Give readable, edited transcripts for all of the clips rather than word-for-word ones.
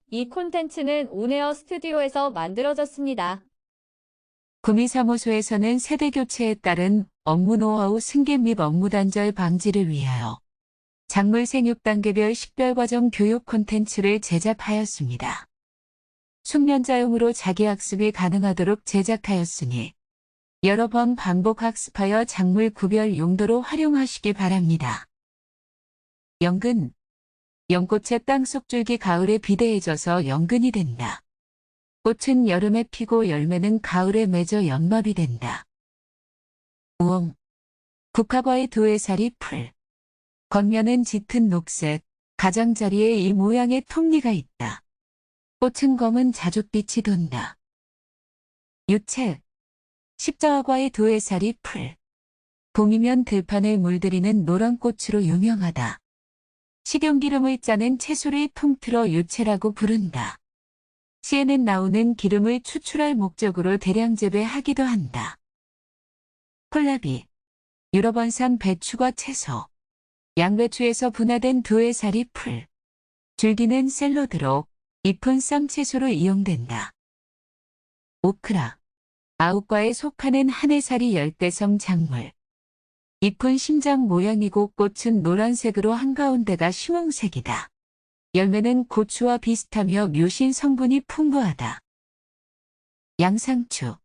이 콘텐츠는 온에어 스튜디오에서 만들어졌습니다. 구미사무소에서는 세대 교체에 따른 업무 노하우 승계 및 업무 단절 방지를 위하여 작물 생육 단계별 식별과정 교육 콘텐츠를 제작하였습니다. 숙련자용으로 자기학습이 가능하도록 제작하였으니 여러 번 반복 학습하여 작물 구별 용도로 활용하시기 바랍니다. 연근. 연꽃의 땅속 줄기 가을에 비대해져서 연근이 된다. 꽃은 여름에 피고 열매는 가을에 맺어 연마비 된다. 우엉. 국화과의 두해살이 풀. 겉면은 짙은 녹색, 가장자리에 이 모양의 톱니가 있다. 꽃은 검은 자줏빛이 돈다. 유채. 십자화과의 두해살이 풀. 봄이면 들판을 물들이는 노란 꽃으로 유명하다. 식용기름을 짜는 채소를 통틀어 유채라고 부른다. 시에는 나오는 기름을 추출할 목적으로 대량 재배하기도 한다. 콜라비. 유럽원산 배추과 채소. 양배추에서 분화된 두해살이 풀. 줄기는 샐러드로, 잎은 쌈채소로 이용된다. 오크라. 아욱과에 속하는 한해살이 열대성 작물. 잎은 심장 모양이고 꽃은 노란색으로 한가운데가 흰홍색이다. 열매는 고추와 비슷하며 묘신 성분이 풍부하다. 양상추.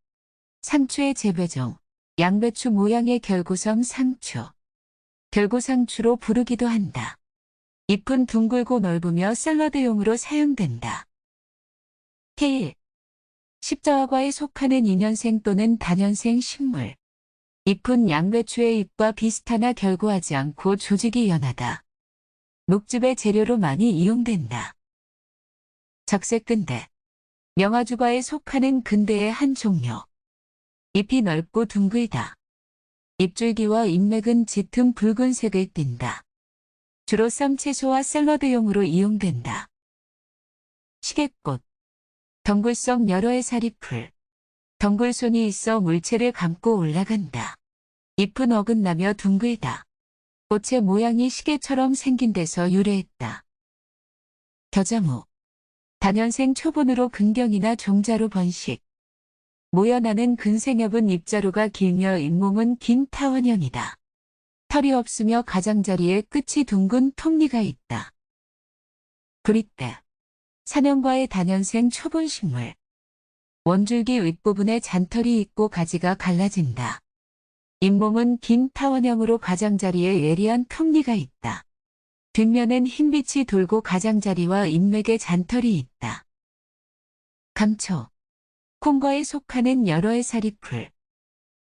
상추의 재배종. 양배추 모양의 결구성 상추. 결구상추로 부르기도 한다. 잎은 둥글고 넓으며 샐러드용으로 사용된다. 케일. 십자화과에 속하는 인연생 또는 다년생 식물. 잎은 양배추의 잎과 비슷하나 결구하지 않고 조직이 연하다. 녹즙의 재료로 많이 이용된다. 적색근대. 명화주과에 속하는 근대의 한 종류. 잎이 넓고 둥글다. 잎줄기와 잎맥은 짙은 붉은색을 띈다. 주로 쌈채소와 샐러드용으로 이용된다. 시계꽃. 덩굴성 여러 해살이 풀. 덩굴손이 있어 물체를 감고 올라간다. 잎은 어긋나며 둥글다. 꽃의 모양이 시계처럼 생긴 데서 유래했다. 겨자무. 다년생 초분으로 근경이나 종자로 번식. 모여나는 근생엽은 잎자루가 길며 잇몸은 긴 타원형이다. 털이 없으며 가장자리에 끝이 둥근 톱니가 있다. 구릿대. 사년과의 다년생 초분식물. 원줄기 윗부분에 잔털이 있고 가지가 갈라진다. 잇몸은 긴 타원형으로 가장자리에 예리한 톱니가 있다. 뒷면엔 흰빛이 돌고 가장자리와 잎맥에 잔털이 있다. 감초. 콩과에 속하는 여러 해살이 풀.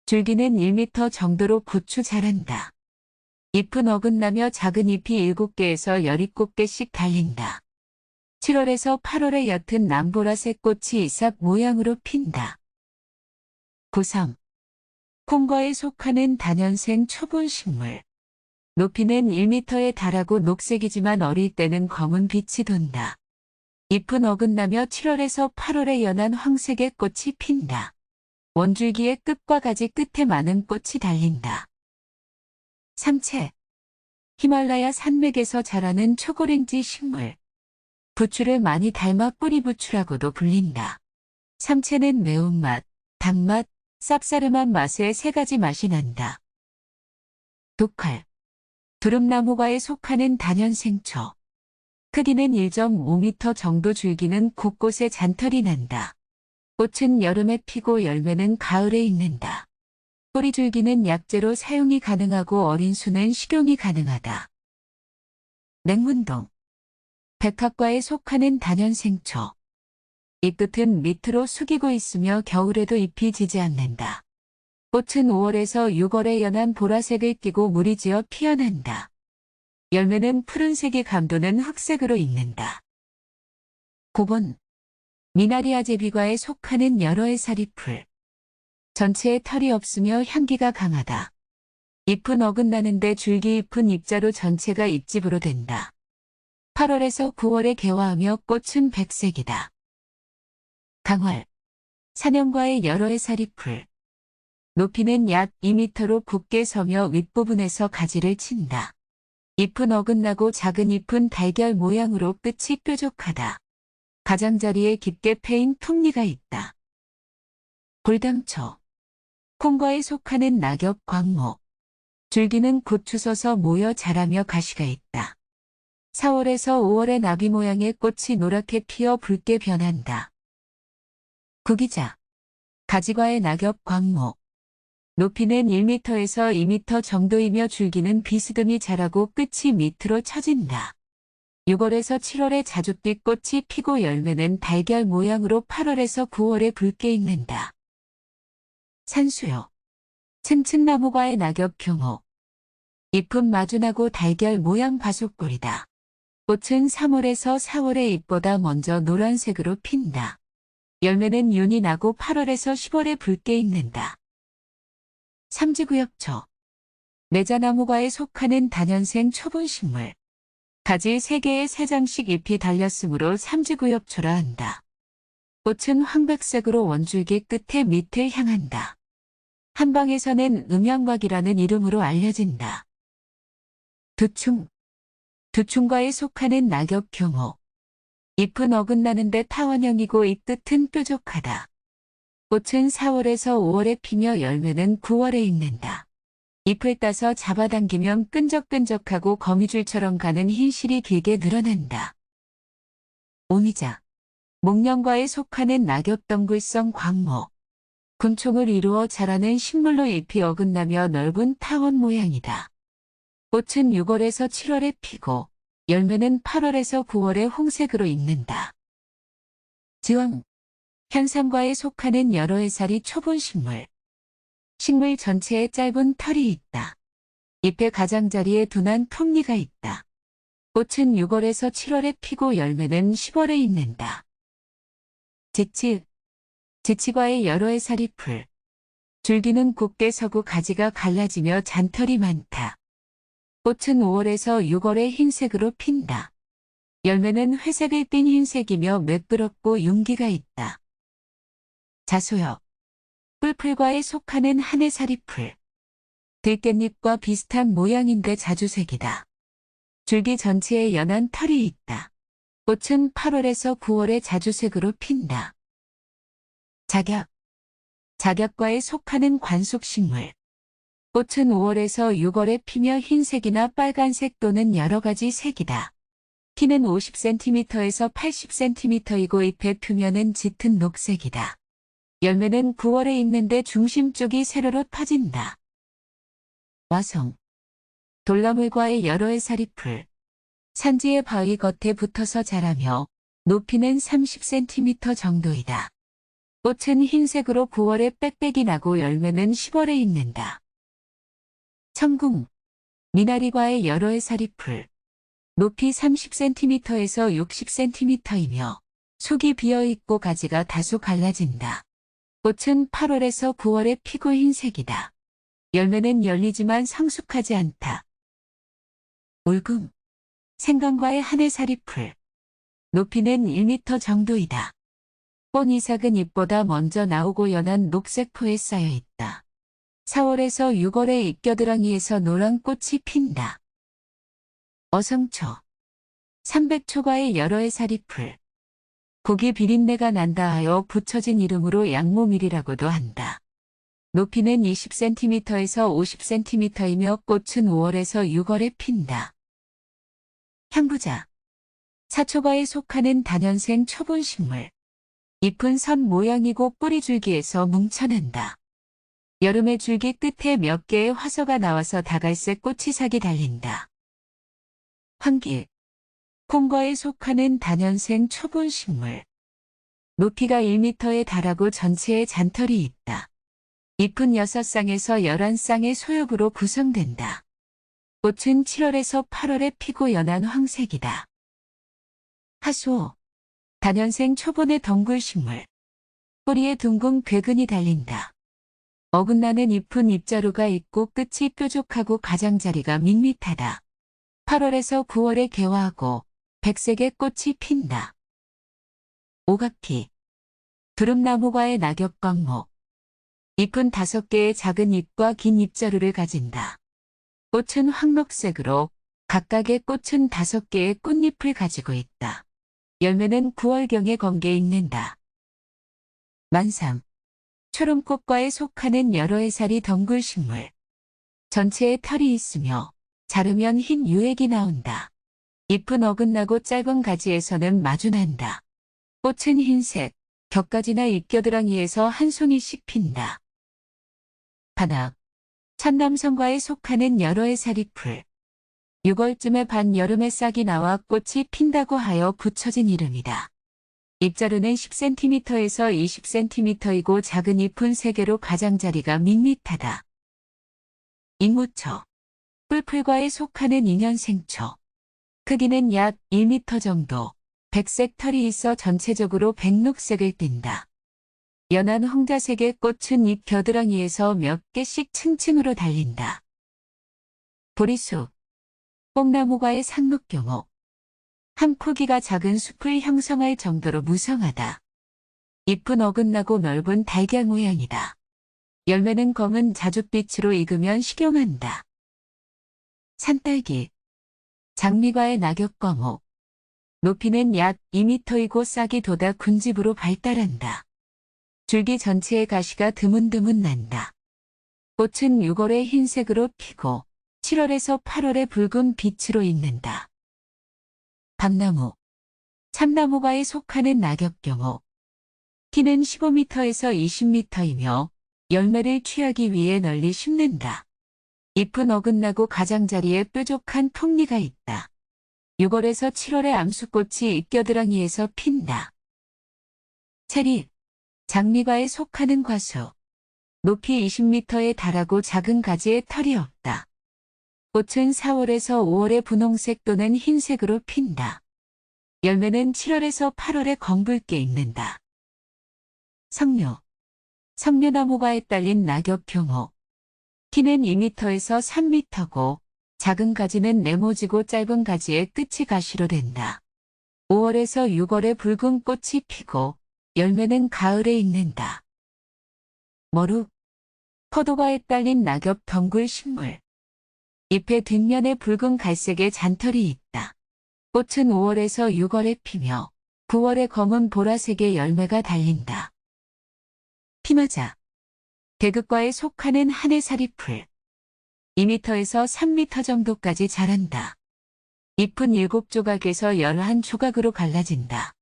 줄기는 1m 정도로 고추 자란다. 잎은 어긋나며 작은 잎이 7개에서 17개씩 달린다. 7월에서 8월에 옅은 남보라색 꽃이 이삭 모양으로 핀다. 고성. 콩과에 속하는 다년생 초분식물. 높이는 1m에 달하고 녹색이지만 어릴 때는 검은 빛이 돈다. 잎은 어긋나며 7월에서 8월에 연한 황색의 꽃이 핀다. 원줄기의 끝과 가지 끝에 많은 꽃이 달린다. 삼채. 히말라야 산맥에서 자라는 초고랭지 식물. 부추를 많이 닮아 뿌리부추라고도 불린다. 삼채는 매운맛, 단맛, 쌉싸름한 맛의 3가지 맛이 난다. 독활. 두릅나무과에 속하는 다년생초. 크기는 1.5m 정도 줄기는 곳곳에 잔털이 난다. 꽃은 여름에 피고 열매는 가을에 익는다. 뿌리줄기는 약재로 사용이 가능하고 어린 수는 식용이 가능하다. 냉문동. 백합과에 속하는 다년생초. 잎끝은 밑으로 숙이고 있으며 겨울에도 잎이 지지 않는다. 꽃은 5월에서 6월에 연한 보라색을 띠고 물이 지어 피어난다. 열매는 푸른색이 감도는 흑색으로 익는다. 고본. 미나리아 제비과에 속하는 여러 해살이 풀. 전체에 털이 없으며 향기가 강하다. 잎은 어긋나는데 줄기잎은 잎자루 전체가 잎집으로 된다. 8월에서 9월에 개화하며 꽃은 백색이다. 강활. 사년과의 여러 해살이 풀. 높이는 약 2m로 굳게 서며 윗부분에서 가지를 친다. 잎은 어긋나고 작은 잎은 달걀 모양으로 끝이 뾰족하다. 가장자리에 깊게 패인 톱니가 있다. 골당초. 콩과에 속하는 낙엽 광목. 줄기는 곧 주서서 모여 자라며 가시가 있다. 4월에서 5월에 나비 모양의 꽃이 노랗게 피어 붉게 변한다. 구기자. 가지과의 낙엽 광목. 높이는 1m에서 2m 정도이며 줄기는 비스듬히 자라고 끝이 밑으로 처진다. 6월에서 7월에 자줏빛 꽃이 피고 열매는 달걀 모양으로 8월에서 9월에 붉게 익는다. 산수요. 층층나무과의 낙엽 교목. 잎은 마주나고 달걀 모양 바속꼴이다. 꽃은 3월에서 4월에 잎보다 먼저 노란색으로 핀다. 열매는 윤이 나고 8월에서 10월에 붉게 익는다. 삼지구엽초. 매자나무과에 속하는 다년생 초본식물. 가지 3개에 3장씩 잎이 달렸으므로 삼지구엽초라 한다. 꽃은 황백색으로 원줄기 끝에 밑을 향한다. 한방에서는 음양박이라는 이름으로 알려진다. 두충. 두충과에 속하는 낙엽 교목. 잎은 어긋나는데 타원형이고 이 끝은 뾰족하다. 꽃은 4월에서 5월에 피며 열매는 9월에 익는다. 잎을 따서 잡아당기면 끈적끈적하고 거미줄처럼 가는 흰실이 길게 늘어난다. 오미자. 목련과에 속하는 낙엽덩굴성 광목. 군총을 이루어 자라는 식물로 잎이 어긋나며 넓은 타원 모양이다. 꽃은 6월에서 7월에 피고 열매는 8월에서 9월에 홍색으로 익는다. 지왕. 현삼과에 속하는 여러 해살이 초본식물. 식물 전체에 짧은 털이 있다. 잎의 가장자리에 둔한 톱니가 있다. 꽃은 6월에서 7월에 피고 열매는 10월에 익는다. 지치. 지치과의 여러 해살이 풀. 줄기는 곱게 서고 가지가 갈라지며 잔털이 많다. 꽃은 5월에서 6월에 흰색으로 핀다. 열매는 회색을 띤 흰색이며 매끄럽고 윤기가 있다. 자소엽. 뿔풀과에 속하는 한해살이 풀. 들깻잎과 비슷한 모양인데 자주색이다. 줄기 전체에 연한 털이 있다. 꽃은 8월에서 9월에 자주색으로 핀다. 작약. 작약과에 속하는 관속식물. 꽃은 5월에서 6월에 피며 흰색이나 빨간색 또는 여러 가지 색이다. 키는 50cm에서 80cm이고 잎의 표면은 짙은 녹색이다. 열매는 9월에 익는데 중심 쪽이 세로로 퍼진다. 와송. 돌나물과의 여러 해살이 풀. 산지의 바위 겉에 붙어서 자라며 높이는 30cm 정도이다. 꽃은 흰색으로 9월에 빽빽이 나고 열매는 10월에 익는다. 청궁. 미나리과의 여러 해살이 풀. 높이 30cm에서 60cm이며 속이 비어있고 가지가 다소 갈라진다. 꽃은 8월에서 9월에 피고 흰색이다. 열매는 열리지만 성숙하지 않다. 울금. 생강과의 한해살이 풀. 높이는 1m 정도이다. 꽃 이삭은 잎보다 먼저 나오고 연한 녹색 포에 쌓여 있다. 4월에서 6월에 잎겨드랑이에서 노란 꽃이 핀다. 어성초. 삼백초과의 여러 해살이 풀. 고기 비린내가 난다 하여 붙여진 이름으로 양모밀이라고도 한다. 높이는 20cm에서 50cm이며 꽃은 5월에서 6월에 핀다. 향부자. 사초과에 속하는 다년생 초본식물. 잎은 선 모양이고 뿌리 줄기에서 뭉쳐낸다. 여름에 줄기 끝에 몇 개의 화서가 나와서 다갈색 꽃이삭이 달린다. 황길. 콩과에 속하는 다년생 초본식물. 높이가 1m에 달하고 전체에 잔털이 있다. 잎은 6쌍에서 11쌍의 소엽으로 구성된다. 꽃은 7월에서 8월에 피고 연한 황색이다. 하수호. 다년생 초본의 덩굴식물. 뿌리에 둥근 괴근이 달린다. 어긋나는 잎은 잎자루가 있고 끝이 뾰족하고 가장자리가 밋밋하다. 8월에서 9월에 개화하고 백색의 꽃이 핀다. 오각피. 두릅나무과의 낙엽광목. 잎은 5개의 작은 잎과 긴 잎자루를 가진다. 꽃은 황록색으로 각각의 꽃은 5개의 꽃잎을 가지고 있다. 열매는 9월경에 건게 익는다. 만삼. 초롱꽃과에 속하는 여러 해살이 덩굴 식물. 전체에 털이 있으며 자르면 흰 유액이 나온다. 잎은 어긋나고 짧은 가지에서는 마주난다. 꽃은 흰색, 격가지나 잎겨드랑이에서 한 송이씩 핀다. 반악. 천남성과에 속하는 여러 해살이 풀. 6월쯤에 반여름에 싹이 나와 꽃이 핀다고 하여 붙여진 이름이다. 잎자루는 10cm에서 20cm이고 작은 잎은 3개로 가장자리가 밋밋하다. 잉무초. 뿔풀과에 속하는 인연생초. 크기는 약 1m 정도. 백색 털이 있어 전체적으로 백록색을 띈다. 연한 홍자색의 꽃은 잎 겨드랑이에서 몇 개씩 층층으로 달린다. 보리수. 뽕나무과의 상록교목. 한 포기가 작은 숲을 형성할 정도로 무성하다. 잎은 어긋나고 넓은 달걀 모양이다. 열매는 검은 자줏빛으로 익으면 식용한다. 산딸기. 장미과의 낙엽과목. 높이는 약 2m이고 싹이 돋아 군집으로 발달한다. 줄기 전체에 가시가 드문드문 난다. 꽃은 6월에 흰색으로 피고 7월에서 8월에 붉은 빛으로 익는다. 밤나무. 참나무과에 속하는 낙엽교목. 키는 15m에서 20m이며 열매를 취하기 위해 널리 심는다. 잎은 어긋나고 가장자리에 뾰족한 톱니가 있다. 6월에서 7월에 암수꽃이 잎겨드랑이에서 핀다. 체리. 장미과에 속하는 과수. 높이 20m에 달하고 작은 가지에 털이 없다. 꽃은 4월에서 5월에 분홍색 또는 흰색으로 핀다. 열매는 7월에서 8월에 검붉게 익는다. 석류. 석류나무과에 딸린 낙엽표목. 키는 2m에서 3m고 작은 가지는 네모지고 짧은 가지의 끝이 가시로 된다. 5월에서 6월에 붉은 꽃이 피고 열매는 가을에 익는다. 머루. 포도과에 딸린 낙엽 덩굴 식물. 잎의 뒷면에 붉은 갈색의 잔털이 있다. 꽃은 5월에서 6월에 피며 9월에 검은 보라색의 열매가 달린다. 피마자. 대극과에 속하는 한 해살이 풀. 2m에서 3m 정도까지 자란다. 잎은 7조각에서 11조각으로 갈라진다.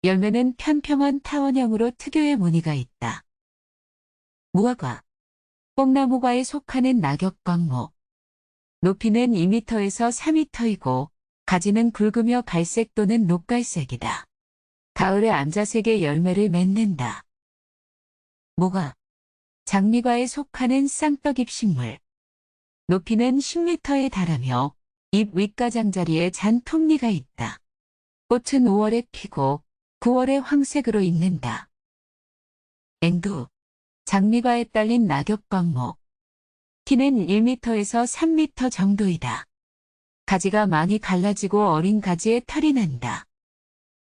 열매는 편평한 타원형으로 특유의 무늬가 있다. 무화과. 뽕나무과에 속하는 낙엽광목. 높이는 2m에서 3m이고 가지는 굵으며 갈색 또는 녹갈색이다. 가을에 암자색의 열매를 맺는다. 모가. 장미과에 속하는 쌍떡잎 식물. 높이는 10m에 달하며 잎 윗가장자리에 잔톱니가 있다. 꽃은 5월에 피고 9월에 황색으로 익는다. 앵두. 장미과에 딸린 낙엽광목. 키는 1m에서 3m 정도이다. 가지가 많이 갈라지고 어린 가지에 털이 난다.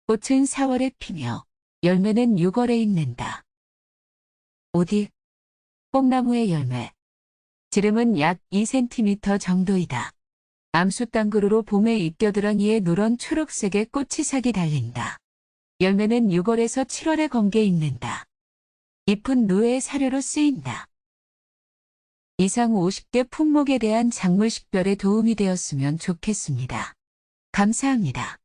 꽃은 4월에 피며 열매는 6월에 익는다. 오딕. 뽕나무의 열매. 지름은 약 2cm 정도이다. 암수땅구루로 봄에 잎겨드랑이에 누런 초록색의 꽃이삭이 달린다. 열매는 6월에서 7월에 검게 익는다. 잎은 누에 사료로 쓰인다. 이상 50개 품목에 대한 작물 식별에 도움이 되었으면 좋겠습니다. 감사합니다.